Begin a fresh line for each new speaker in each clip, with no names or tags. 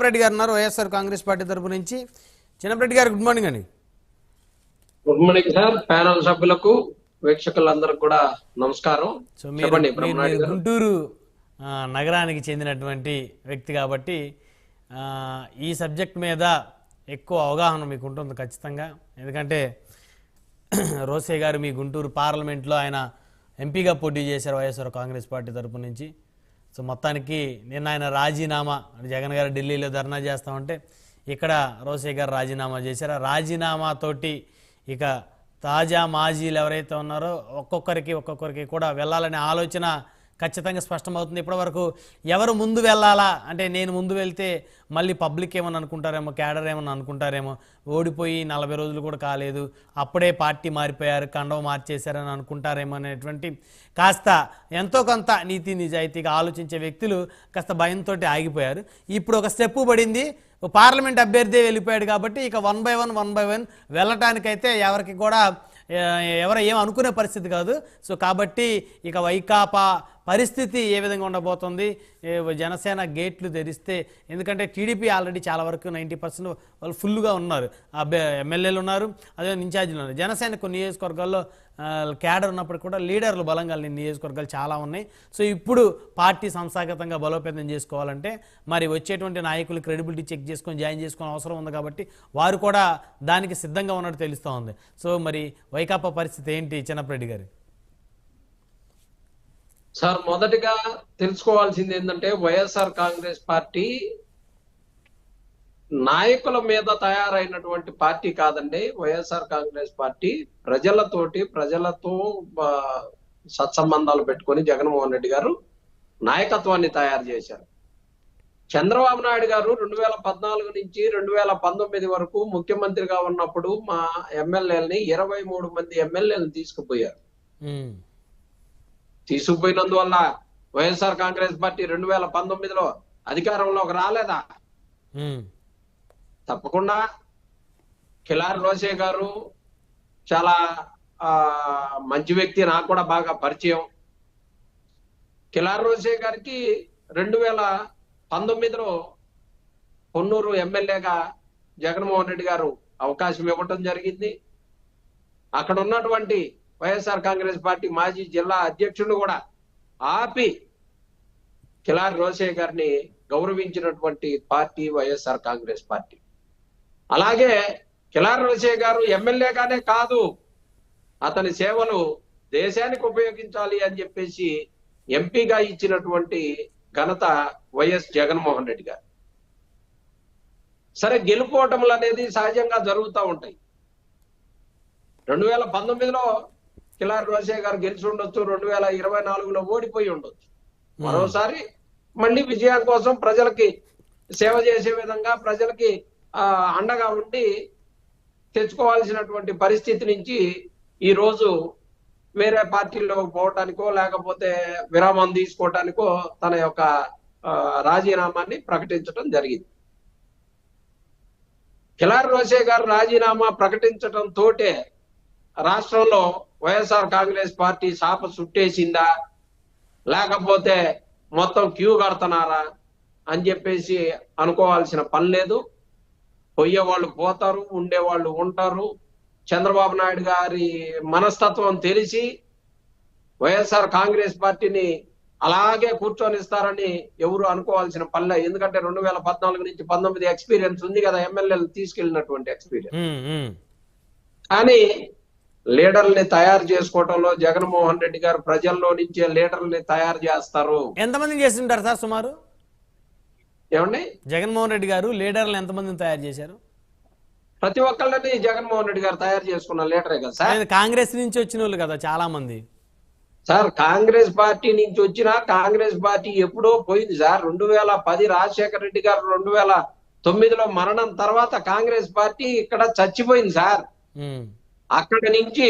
రెడ్డి గారు ఉన్నారు వైఎస్ఆర్ కాంగ్రెస్ పార్టీ తరపు నుంచి. చిన్నరెడ్డి గారు గుడ్ మార్నింగ్ అండి.
Good morning sir. ప్యానల్ సభ్యులకు వీక్షకులందరికీ కూడా నమస్కారం.
సో
చెప్పండి
మీరు గుంటూరు నగరానికి చెందినటువంటి వ్యక్తి కాబట్టి ఈ సబ్జెక్ట్ మీద ఎక్కువ అవగాహన మీకు ఉంటుంది ఖచ్చితంగా. ఎందుకంటే రోసే గారు మీ గుంటూరు పార్లమెంట్లో ఆయన ఎంపీగా పోటీ చేశారు వైఎస్ఆర్ కాంగ్రెస్ పార్టీ తరపు నుంచి. సో మొత్తానికి నిన్న ఆయన రాజీనామా, జగన్ గారు ఢిల్లీలో ధర్నా చేస్తామంటే ఇక్కడ రోసే గారు రాజీనామా చేశారు. రాజీనామాతోటి ఇక తాజా మాజీలు ఎవరైతే ఉన్నారో ఒక్కొక్కరికి కూడా వెళ్ళాలనే ఆలోచన ఖచ్చితంగా స్పష్టమవుతుంది. ఇప్పటివరకు ఎవరు ముందు వెళ్ళాలా అంటే నేను ముందు వెళ్తే మళ్ళీ పబ్లిక్ ఏమని అనుకుంటారేమో, క్యాడర్ ఏమని అనుకుంటారేమో, ఓడిపోయి 40 రోజులు కూడా కాలేదు అప్పుడే పార్టీ మారిపోయారు, కండవ మార్చేశారని అనుకుంటారేమో అనేటువంటి కాస్త ఎంతో కొంత నీతి నిజాయితీగా ఆలోచించే వ్యక్తులు కాస్త భయంతో ఆగిపోయారు. ఇప్పుడు ఒక స్టెప్ పడింది, పార్లమెంట్ అభ్యర్థి వెళ్ళిపోయాడు కాబట్టి ఇక వన్ బై వన్ వెళ్ళటానికైతే ఎవరికి కూడా ఎవరు ఏం అనుకునే పరిస్థితి కాదు. సో కాబట్టి ఇక వైకాపా పరిస్థితి ఏ విధంగా ఉండబోతుంది, జనసేన గేట్లు తెరిస్తే, ఎందుకంటే టీడీపీ ఆల్రెడీ చాలా వరకు 90% వాళ్ళు ఫుల్గా ఉన్నారు, ఎమ్మెల్యేలు ఉన్నారు, అదే ఇన్ఛార్జీలు ఉన్నారు. జనసేన కొన్ని నియోజకవర్గాల్లో క్యాడర్ ఉన్నప్పటికీ కూడా లీడర్లు బలంగా నియోజకవర్గాలు చాలా ఉన్నాయి. సో ఇప్పుడు పార్టీ సంస్థాగతంగా బలోపేతం చేసుకోవాలంటే మరి వచ్చేటువంటి నాయకులు క్రెడిబిలిటీ చెక్ చేసుకొని జాయిన్ చేసుకునే అవసరం ఉంది కాబట్టి వారు కూడా దానికి సిద్ధంగా ఉన్నట్టు తెలుస్తూ ఉంది. సో మరి వైకాపా పరిస్థితి ఏంటి చిన్నరెడ్డి గారు?
సార్, మొదటిగా తెలుసుకోవాల్సింది ఏంటంటే వైఎస్ఆర్ కాంగ్రెస్ పార్టీ నాయకుల మీద తయారైనటువంటి పార్టీ కాదండి. వైఎస్ఆర్ కాంగ్రెస్ పార్టీ ప్రజలతో సత్సంబంధాలు పెట్టుకొని జగన్మోహన్ రెడ్డి గారు నాయకత్వాన్ని తయారు చేశారు. చంద్రబాబు నాయుడు గారు 2014 నుంచి 2019 వరకు ముఖ్యమంత్రిగా ఉన్నప్పుడు మా ఎమ్మెల్యేలని 23 మంది ఎమ్మెల్యేలను తీసుకుపోయారు. తీసుకుపోయినందువల్ల వైఎస్ఆర్ కాంగ్రెస్ పార్టీ 2019లో అధికారంలోకి రాలేదా? తప్పకుండా. కిలారి రోసే గారు చాలా మంచి వ్యక్తి, నాకు కూడా బాగా పరిచయం. కిలారి రోసే గారికి 2019లో పొన్నూరు ఎమ్మెల్యేగా జగన్మోహన్ రెడ్డి గారు అవకాశం ఇవ్వటం జరిగింది. అక్కడ ఉన్నటువంటి వైఎస్ఆర్ కాంగ్రెస్ పార్టీ మాజీ జిల్లా అధ్యక్షుడు కూడా ఆపి కిలారి రోసే గారిని గౌరవించినటువంటి పార్టీ వైఎస్ఆర్ కాంగ్రెస్ పార్టీ. అలాగే కిలారి రోసే గారు ఎమ్మెల్యేగానే కాదు, అతని సేవలు దేశానికి ఉపయోగించాలి అని చెప్పేసి ఎంపీగా ఇచ్చినటువంటి ఘనత వైఎస్ జగన్మోహన్ రెడ్డి గారు. సరే, గెలుపోవటములు అనేది సహజంగా జరుగుతూ ఉంటాయి. 2019లో కిలారి రోసే గారు గెలిచి ఉండొచ్చు, 2024లో ఓడిపోయి ఉండొచ్చు. మరోసారి మళ్ళీ విజయం కోసం ప్రజలకి సేవ చేసే విధంగా ప్రజలకి అండగా ఉండి తెచ్చుకోవాల్సినటువంటి పరిస్థితి నుంచి ఈ రోజు వేరే పార్టీల్లో పోవటానికో లేకపోతే విరామం తీసుకోవటానికో తన యొక్క రాజీనామాని ప్రకటించడం జరిగింది. కిలారి రోసే గారు రాజీనామా ప్రకటించడం తోటే రాష్ట్రంలో వైఎస్ఆర్ కాంగ్రెస్ పార్టీ శాప చుట్టేసిందా లేకపోతే మొత్తం క్యూ కడుతున్నారా అని చెప్పేసి అనుకోవాల్సిన పని లేదు. పోయేవాళ్ళు పోతారు, ఉండేవాళ్ళు ఉంటారు. చంద్రబాబు నాయుడు గారి మనస్తత్వం తెలిసి వైఎస్ఆర్ కాంగ్రెస్ పార్టీని అలాగే కూర్చొనిస్తారని ఎవరు అనుకోవాల్సిన పనిలే. ఎందుకంటే 2014 నుంచి 19 ఎక్స్పీరియన్స్ ఉంది కదా, ఎమ్మెల్యేలు తీసుకెళ్ళినటువంటి ఎక్స్పీరియన్స్. కానీ లీడర్ని తయారు చేసుకోవటంలో జగన్మోహన్ రెడ్డి గారు ప్రజల్లో నుంచే లీడర్ని తయారు చేస్తారు.
ఎంతమంది చేస్తుంటారు సార్ సుమారు?
ఏమండి,
జగన్మోహన్ రెడ్డి గారు లీడర్లు ఎంతమందిని తయారు చేశారు?
ప్రతి ఒక్కళ్ళని జగన్మోహన్ రెడ్డి గారు తయారు చేసుకున్న లీడరే కదా సార్.
కాంగ్రెస్ నుంచి వచ్చిన వాళ్ళు కదా చాలా మంది.
సార్, కాంగ్రెస్ పార్టీ నుంచి వచ్చిన కాంగ్రెస్ పార్టీ ఎప్పుడో పోయింది సార్. 2010 రాజశేఖర రెడ్డి గారు 2009లో మరణం తర్వాత కాంగ్రెస్ పార్టీ ఇక్కడ చచ్చిపోయింది సార్. అక్కడి నుంచి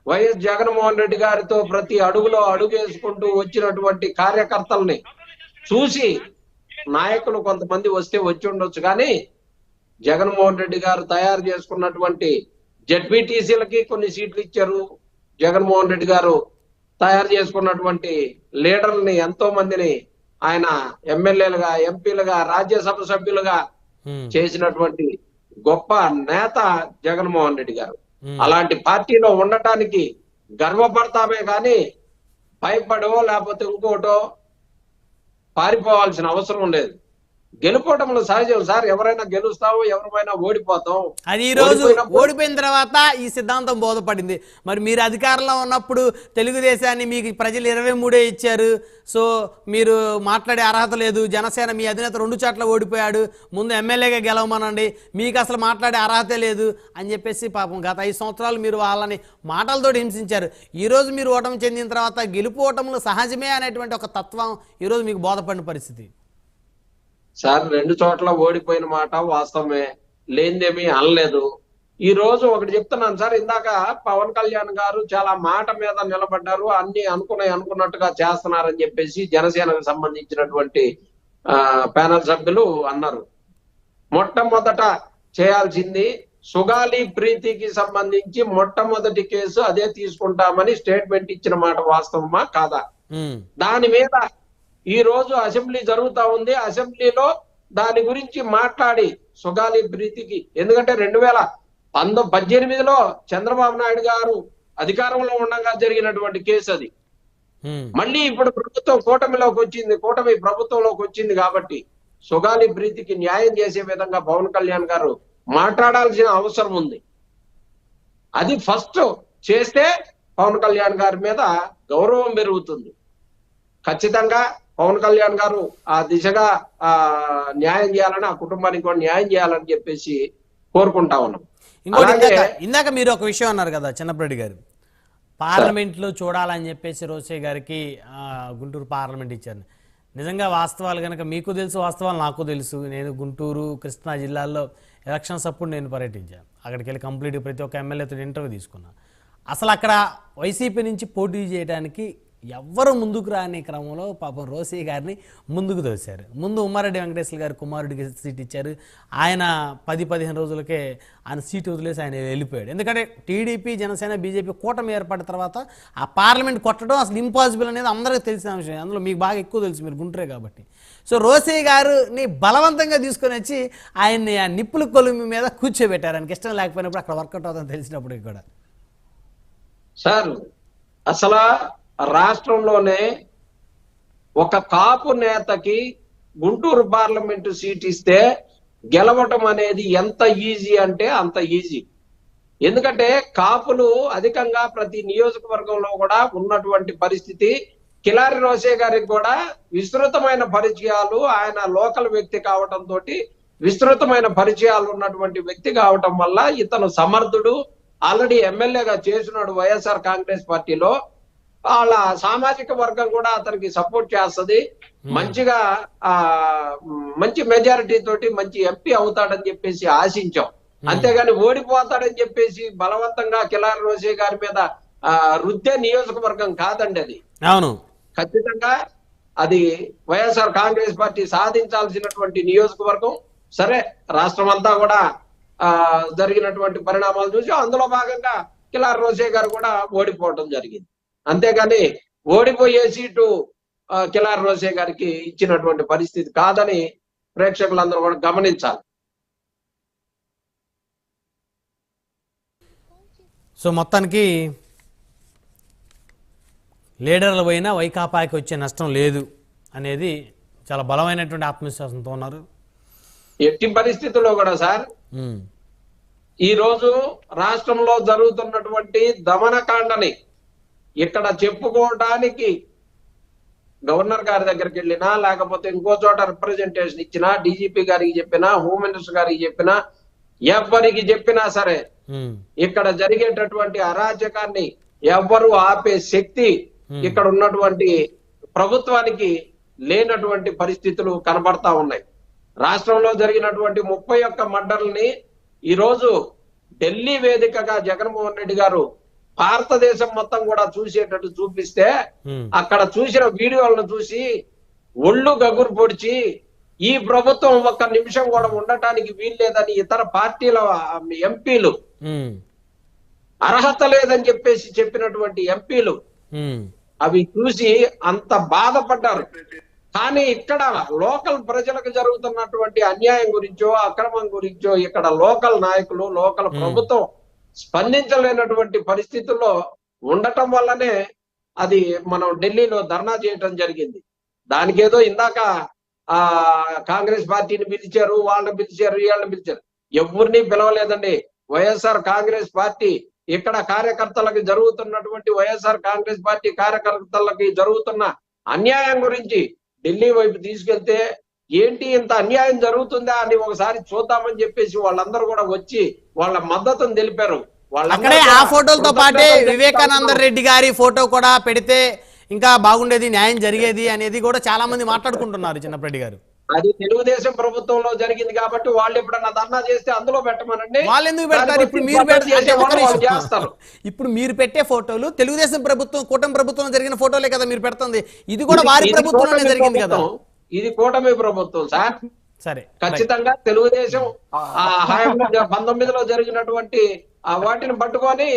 వైఎస్ జగన్మోహన్ రెడ్డి గారితో ప్రతి అడుగులో అడుగేసుకుంటూ వచ్చినటువంటి కార్యకర్తల్ని చూసి నాయకులు కొంతమంది వస్తే వచ్చి ఉండొచ్చు, కానీ జగన్మోహన్ రెడ్డి గారు తయారు చేసుకున్నటువంటి జెడ్పీటీసీలకి కొన్ని సీట్లు ఇచ్చారు. జగన్మోహన్ రెడ్డి గారు తయారు చేసుకున్నటువంటి లీడర్లని ఎంతో మందిని ఆయన ఎమ్మెల్యేలుగా, ఎంపీలుగా, రాజ్యసభ సభ్యులుగా చేసినటువంటి గొప్ప నేత జగన్మోహన్ రెడ్డి గారు. అలాంటి పార్టీలో ఉండటానికి గర్వపడతామే కానీ భయపడో లేకపోతే ఇంకోటో పారిపోవాల్సిన అవసరం లేదు. గెలుపోవటంలో సహజం సార్. ఎవరైనా గెలుస్తాము, ఎవరైనా ఓడిపోతాం.
అది ఈ రోజు ఓడిపోయిన తర్వాత ఈ సిద్ధాంతం బోధపడింది. మరి మీరు అధికారంలో ఉన్నప్పుడు తెలుగుదేశాన్ని మీకు ప్రజలు 23 ఇచ్చారు. సో మీరు మాట్లాడే అర్హత లేదు. జనసేన మీ అధినేత 2 చోట్ల ఓడిపోయాడు, ముందు ఎమ్మెల్యేగా గెలవమనండి, మీకు అసలు మాట్లాడే అర్హతే లేదు అని చెప్పేసి పాపం గత 5 సంవత్సరాలు మీరు వాళ్ళని మాటలతో హింసించారు. ఈరోజు మీరు ఓటమి చెందిన తర్వాత గెలుపు ఓటములు సహజమే అనేటువంటి ఒక తత్వం ఈరోజు మీకు బోధపడిన పరిస్థితి.
సార్ 2 చోట్ల ఓడిపోయిన మాట వాస్తవమే, లేనిదేమీ అనలేదు. ఈ రోజు ఒకటి చెప్తున్నాను సార్. ఇందాక పవన్ కళ్యాణ్ గారు చాలా మాట మీద నిలబడ్డారు, అన్ని అనుకున్నట్టుగా చేస్తున్నారని చెప్పేసి జనసేనకు సంబంధించినటువంటి ప్యానల్ సభ్యులు అన్నారు. మొట్టమొదట చేయాల్సింది సుగాలి ప్రీతికి సంబంధించి మొట్టమొదటి కేసు అదే తీసుకుంటామని స్టేట్మెంట్ ఇచ్చిన మాట వాస్తవమా కాదా? దాని మీద ఈ రోజు అసెంబ్లీ జరుగుతా ఉంది. అసెంబ్లీలో దాని గురించి మాట్లాడి సుగాలి ప్రీతికి, ఎందుకంటే 2018లో చంద్రబాబు నాయుడు గారు అధికారంలో ఉండగా జరిగినటువంటి కేసు అది. మళ్ళీ ఇప్పుడు ప్రభుత్వం కూటమి ప్రభుత్వంలోకి వచ్చింది కాబట్టి సుగాలి ప్రీతికి న్యాయం చేసే విధంగా పవన్ కళ్యాణ్ గారు మాట్లాడాల్సిన అవసరం ఉంది. అది ఫస్ట్ చేస్తే పవన్ కళ్యాణ్ గారి మీద గౌరవం పెరుగుతుంది. ఖచ్చితంగా పవన్ కళ్యాణ్ గారు ఆ దిశగా న్యాయం చేయాలని, ఆ కుటుంబానికి కూడా న్యాయం చేయాలని చెప్పేసి కోరుకుంటా ఉన్నాం.
ఇందాక మీరు ఒక విషయం అన్నారు కదా చిన్నప్పరెడ్డి గారు, పార్లమెంట్ లో చూడాలని చెప్పేసి రోసే గారికి గుంటూరు పార్లమెంట్ ఇచ్చారు. నిజంగా వాస్తవాలు కనుక మీకు తెలుసు, వాస్తవాలు నాకు తెలుసు. నేను గుంటూరు, కృష్ణా జిల్లాల్లో ఎలక్షన్స్ అప్పుడు నేను పర్యటించాను. అక్కడికి వెళ్ళి కంప్లీట్గా ప్రతి ఒక్క ఎమ్మెల్యేతో ఇంటర్వ్యూ తీసుకున్నాను. అసలు అక్కడ వైసీపీ నుంచి పోటీ చేయడానికి ఎవ్వరు ముందుకు రాని క్రమంలో పాపం రోసే గారిని ముందుకు తోశారు. ముందు ఉమ్మారెడ్డి వెంకటేశ్వర గారు కుమారుడికి సీట్ ఇచ్చారు. ఆయన 10-15 రోజులకే ఆయన సీట్ వదిలేసి ఆయన వెళ్ళిపోయాడు. ఎందుకంటే టీడీపీ, జనసేన, బీజేపీ కూటమి ఏర్పడిన తర్వాత ఆ పార్లమెంట్ కొట్టడం అసలు ఇంపాసిబుల్ అనేది అందరికీ తెలిసిన విషయం. అందులో మీకు బాగా ఎక్కువ తెలుసు, మీరు గుంటూరే కాబట్టి. సో రోసే గారిని బలవంతంగా తీసుకొని వచ్చి ఆయన్ని ఆ నిప్పుల కొలుమి మీద కూర్చోబెట్టారు. ఆయనకి ఇష్టం లేకపోయినప్పుడు అక్కడ వర్కౌట్ అవుతుందని తెలిసినప్పటికీ కూడా.
సార్ అసలు రాష్ట్రంలోనే ఒక కాపు నేతకి గుంటూరు పార్లమెంటు సీట్ ఇస్తే గెలవటం అనేది ఎంత ఈజీ అంటే అంత ఈజీ. ఎందుకంటే కాపులు అధికంగా ప్రతి నియోజకవర్గంలో కూడా ఉన్నటువంటి పరిస్థితి. కిలారి రోసే గారికి కూడా విస్తృతమైన పరిచయాలు, ఆయన లోకల్ వ్యక్తి కావటంతో విస్తృతమైన పరిచయాలు ఉన్నటువంటి వ్యక్తి కావటం వల్ల ఇతను సమర్థుడు. ఆల్రెడీ ఎమ్మెల్యేగా చేసినాడు వైఎస్ఆర్ కాంగ్రెస్ పార్టీలో. వాళ్ళ సామాజిక వర్గం కూడా అతనికి సపోర్ట్ చేస్తుంది. మంచిగా మంచి మెజారిటీ తోటి మంచి ఎంపీ అవుతాడని చెప్పేసి ఆశించాం. అంతేగాని ఓడిపోతాడని చెప్పేసి బలవంతంగా కిలారి రోసే గారి మీద రుద్దే నియోజకవర్గం కాదండి అది.
అవును,
ఖచ్చితంగా అది వైఎస్ఆర్ కాంగ్రెస్ పార్టీ సాధించాల్సినటువంటి నియోజకవర్గం. సరే, రాష్ట్రం అంతా కూడా జరిగినటువంటి పరిణామాలు చూసి అందులో భాగంగా కిలారి రోసే గారు కూడా ఓడిపోవడం జరిగింది. అంతేగాని ఓడిపోయే సీటు కిలారి రోసే గారికి ఇచ్చినటువంటి పరిస్థితి కాదని ప్రేక్షకులందరూ కూడా గమనించాలి.
సో మొత్తానికి లీడర్లు పోయినా వైకాపాకి వచ్చే నష్టం లేదు అనేది చాలా బలమైనటువంటి ఆత్మవిశ్వాసంతో ఉన్నారు.
ఎట్టి పరిస్థితుల్లో కూడా సార్ ఈ రోజు రాష్ట్రంలో జరుగుతున్నటువంటి దమనకాండని ఇక్కడ చెప్పుకోవడానికి గవర్నర్ గారి దగ్గరికి వెళ్ళినా, లేకపోతే ఇంకో చోట రిప్రజెంటేషన్ ఇచ్చినా, డీజీపీ గారికి చెప్పినా, హోమ్ మినిస్టర్ గారికి చెప్పినా, ఎవరికి చెప్పినా సరే ఇక్కడ జరిగేటటువంటి అరాచకాన్ని ఎవ్వరు ఆపే శక్తి ఇక్కడ ఉన్నటువంటి ప్రభుత్వానికి లేనటువంటి పరిస్థితులు కనబడతా ఉన్నాయి. రాష్ట్రంలో జరిగినటువంటి 31 మర్డర్లని ఈ రోజు ఢిల్లీ వేదికగా జగన్మోహన్ రెడ్డి గారు భారతదేశం మొత్తం కూడా చూసేటట్టు చూపిస్తే అక్కడ చూసిన వీడియోలను చూసి ఒళ్ళు గగురు పొడిచి ఈ ప్రభుత్వం ఒక్క నిమిషం కూడా ఉండటానికి వీల్లేదని ఇతర పార్టీల ఎంపీలు, అర్హత లేదని చెప్పేసి చెప్పినటువంటి ఎంపీలు అవి చూసి అంత బాధపడ్డారు. కానీ ఇక్కడ లోకల్ ప్రజలకు జరుగుతున్నటువంటి అన్యాయం గురించో అక్రమం గురించో ఇక్కడ లోకల్ నాయకులు లోకల్ ప్రభుత్వం స్పందించలేనటువంటి పరిస్థితుల్లో ఉండటం వల్లనే అది మనం ఢిల్లీలో ధర్నా చేయటం జరిగింది. దానికేదో ఇందాక కాంగ్రెస్ పార్టీని పిలిచారు, వాళ్ళని పిలిచారు, వీళ్ళని పిలిచారు, ఎవరిని పిలవలేదండి. వైఎస్ఆర్ కాంగ్రెస్ పార్టీ ఇక్కడ కార్యకర్తలకు జరుగుతున్నటువంటి వైఎస్ఆర్ కాంగ్రెస్ పార్టీ కార్యకర్తలకి జరుగుతున్న అన్యాయం గురించి ఢిల్లీ వైపు తీసుకెళ్తే ఏంటి ఇంత అన్యాయం జరుగుతుందా అని ఒకసారి చూద్దామని చెప్పేసి వాళ్ళందరూ కూడా వచ్చి వాళ్ళ మద్దతును తెలిపారు.
అక్కడే ఆ ఫోటోలతో పాటే వివేకానంద రెడ్డి గారి ఫోటో కూడా పెడితే ఇంకా బాగుండేది, న్యాయం జరిగేది అనేది కూడా చాలా మంది మాట్లాడుకుంటున్నారు. చిన్నరెడ్డి గారు,
అది తెలుగుదేశం ప్రభుత్వంలో జరిగింది కాబట్టి వాళ్ళు ఎప్పుడన్నా ధర్నా చేస్తే అందులో పెట్టమనండి.
వాళ్ళు ఎందుకు పెడతారు? ఇప్పుడు మీరు చేస్తారు. ఇప్పుడు మీరు పెట్టే ఫోటోలు తెలుగుదేశం ప్రభుత్వం, కూటమి ప్రభుత్వం జరిగిన ఫోటోలే కదా మీరు పెడుతుంది. ఇది కూడా వారి ప్రభుత్వంలోనే జరిగింది కదా.
ఇది కూటమి ప్రభుత్వం సార్.
సరే,
ఖచ్చితంగా తెలుగుదేశం 19లో జరిగినటువంటి వాటిని పట్టుకొని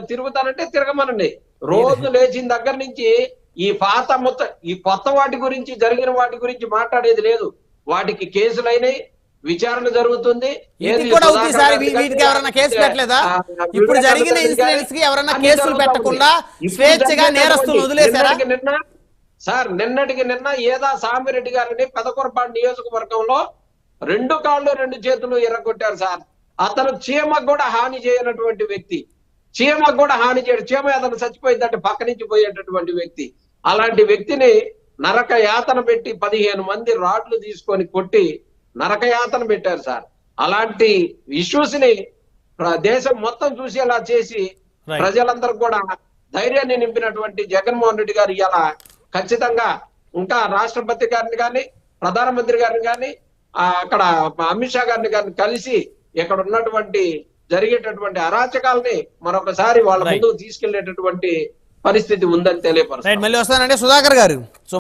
తిరుగుతానంటే తిరగమనండి. రోజు లేచిన దగ్గర నుంచి ఈ పాత ఈ కొత్త వాటి గురించి, జరిగిన వాటి గురించి మాట్లాడేది లేదు. వాటికి కేసులైనవి, విచారణ జరుగుతుంది.
ఇప్పుడు జరిగిన ఇన్సిడెంట్స్ కి ఎవరైనా కేసులు పెట్టకుండా స్వేచ్ఛగా నేరస్తులు వదిలేశారా?
నిన్నటికి నిన్న ఏదా సామిరెడ్డి గారిని పెదకొరపాడు నియోజకవర్గంలో 2 కాళ్ళు 2 చేతులు ఎర్రగొట్టారు సార్. అతను చీమకు కూడా హాని చేయనటువంటి వ్యక్తి, చీమకు కూడా హాని చేయడు. చీమ అతను చచ్చిపోయిందంటే పక్క నుంచి పోయేటటువంటి వ్యక్తి. అలాంటి వ్యక్తిని నరక యాతన పెట్టి 15 మంది రాడ్లు తీసుకొని కొట్టి నరక యాతన పెట్టారు సార్. అలాంటి ఇష్యూస్ ని దేశం మొత్తం చూసేలా చేసి ప్రజలందరూ కూడా ధైర్యాన్ని నింపినటువంటి జగన్మోహన్ రెడ్డి గారు ఇలా ఖచ్చితంగా ఇంకా రాష్ట్రపతి గారిని కానీ, ప్రధానమంత్రి గారిని కానీ, అక్కడ అమిత్ షా గారిని కానీ కలిసి ఇక్కడ ఉన్నటువంటి జరిగేటటువంటి అరాచకాలని మరొకసారి వాళ్ళ ముందుకు తీసుకెళ్లేటటువంటి పరిస్థితి ఉందని తెలియపరుస్తారు.
మళ్ళీ వస్తానంటే సుధాకర్ గారు.